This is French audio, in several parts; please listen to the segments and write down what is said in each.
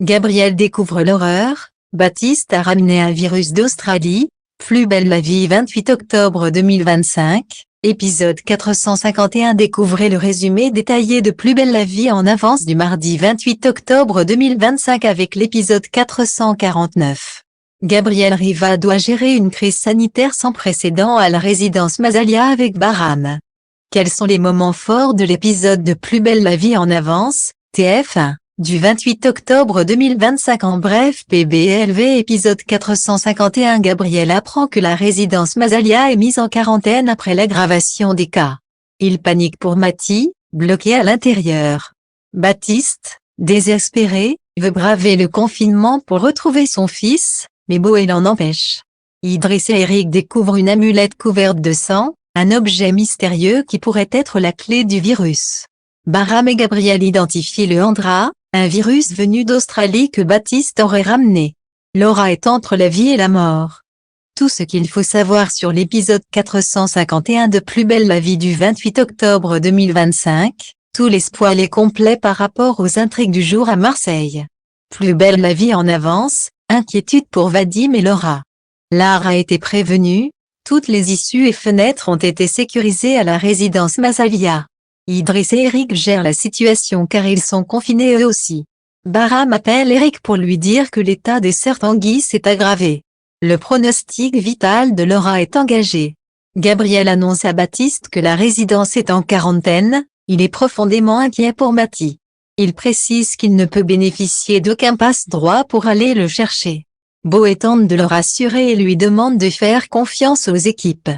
Gabriel découvre l'horreur, Baptiste a ramené un virus d'Australie, Plus belle la vie 28 octobre 2025, épisode 451. Découvrez le résumé détaillé de Plus belle la vie en avance du mardi 28 octobre 2025 avec l'épisode 449. Gabriel Riva doit gérer une crise sanitaire sans précédent à la résidence Mazalia avec Bahram. Quels sont les moments forts de l'épisode de Plus belle la vie en avance, TF1, du 28 octobre 2025? En bref, PBLV épisode 451. Gabriel apprend que la résidence Mazalia est mise en quarantaine après l'aggravation des cas. Il panique pour Mati, bloqué à l'intérieur. Baptiste, désespéré, veut braver le confinement pour retrouver son fils, mais Boé l'en empêche. Idriss et Eric découvrent une amulette couverte de sang, un objet mystérieux qui pourrait être la clé du virus. Bahram et Gabriel identifient le Andra, un virus venu d'Australie que Baptiste aurait ramené. Laura est entre la vie et la mort. Tout ce qu'il faut savoir sur l'épisode 451 de Plus belle la vie du 28 octobre 2025, tout l'espoir est complet par rapport aux intrigues du jour à Marseille. Plus belle la vie en avance, inquiétude pour Vadim et Laura. Lara a été prévenue, toutes les issues et fenêtres ont été sécurisées à la résidence Mazalia. Idriss et Eric gèrent la situation car ils sont confinés eux aussi. Bahram appelle Eric pour lui dire que l'état des sœurs Tanguy s'est aggravé. Le pronostic vital de Laura est engagé. Gabriel annonce à Baptiste que la résidence est en quarantaine, il est profondément inquiet pour Mati. Il précise qu'il ne peut bénéficier d'aucun passe-droit pour aller le chercher. Boé tente de le rassurer et lui demande de faire confiance aux équipes.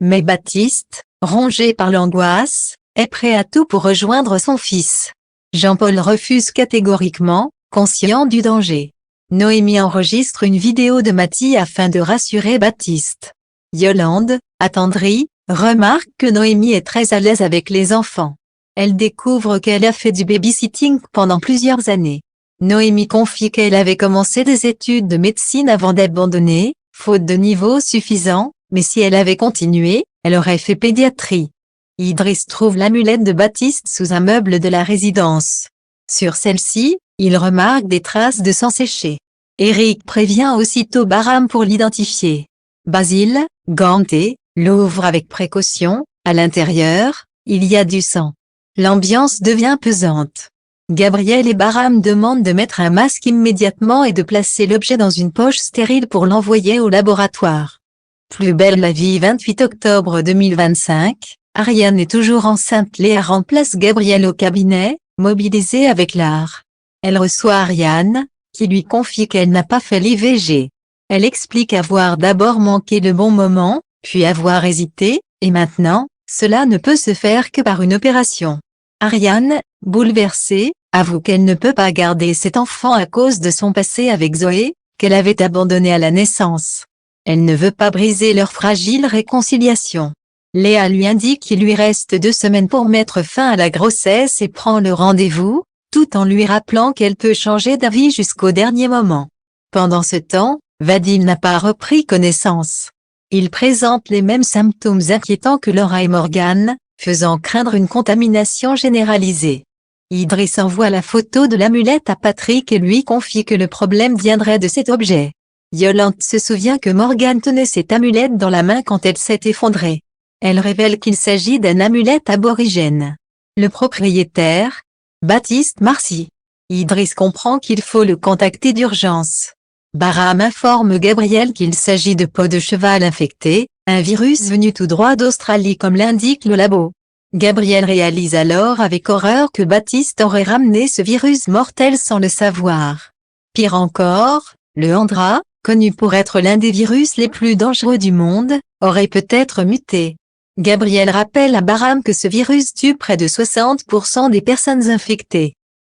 Mais Baptiste, rongé par l'angoisse, est prêt à tout pour rejoindre son fils. Jean-Paul refuse catégoriquement, conscient du danger. Noémie enregistre une vidéo de Mati afin de rassurer Baptiste. Yolande, attendrie, remarque que Noémie est très à l'aise avec les enfants. Elle découvre qu'elle a fait du babysitting pendant plusieurs années. Noémie confie qu'elle avait commencé des études de médecine avant d'abandonner, faute de niveau suffisant, mais si elle avait continué, elle aurait fait pédiatrie. Idriss trouve l'amulette de Baptiste sous un meuble de la résidence. Sur celle-ci, il remarque des traces de sang séché. Eric prévient aussitôt Bahram pour l'identifier. Basile, ganté, l'ouvre avec précaution, à l'intérieur, il y a du sang. L'ambiance devient pesante. Gabriel et Bahram demandent de mettre un masque immédiatement et de placer l'objet dans une poche stérile pour l'envoyer au laboratoire. Plus belle la vie 28 octobre 2025. Ariane est toujours enceinte. Léa remplace Gabriel au cabinet, mobilisée avec l'art. Elle reçoit Ariane, qui lui confie qu'elle n'a pas fait l'IVG. Elle explique avoir d'abord manqué le bon moment, puis avoir hésité, et maintenant, cela ne peut se faire que par une opération. Ariane, bouleversée, avoue qu'elle ne peut pas garder cet enfant à cause de son passé avec Zoé, qu'elle avait abandonné à la naissance. Elle ne veut pas briser leur fragile réconciliation. Léa lui indique qu'il lui reste 2 semaines pour mettre fin à la grossesse et prend le rendez-vous, tout en lui rappelant qu'elle peut changer d'avis jusqu'au dernier moment. Pendant ce temps, Vadim n'a pas repris connaissance. Il présente les mêmes symptômes inquiétants que Laura et Morgane, faisant craindre une contamination généralisée. Idriss envoie la photo de l'amulette à Patrick et lui confie que le problème viendrait de cet objet. Yolande se souvient que Morgane tenait cette amulette dans la main quand elle s'est effondrée. Elle révèle qu'il s'agit d'un amulette aborigène. Le propriétaire, Baptiste Marcy. Idriss comprend qu'il faut le contacter d'urgence. Bahram informe Gabriel qu'il s'agit de peau de cheval infectée, un virus venu tout droit d'Australie comme l'indique le labo. Gabriel réalise alors avec horreur que Baptiste aurait ramené ce virus mortel sans le savoir. Pire encore, le Andra, connu pour être l'un des virus les plus dangereux du monde, aurait peut-être muté. Gabriel rappelle à Bahram que ce virus tue près de 60% des personnes infectées.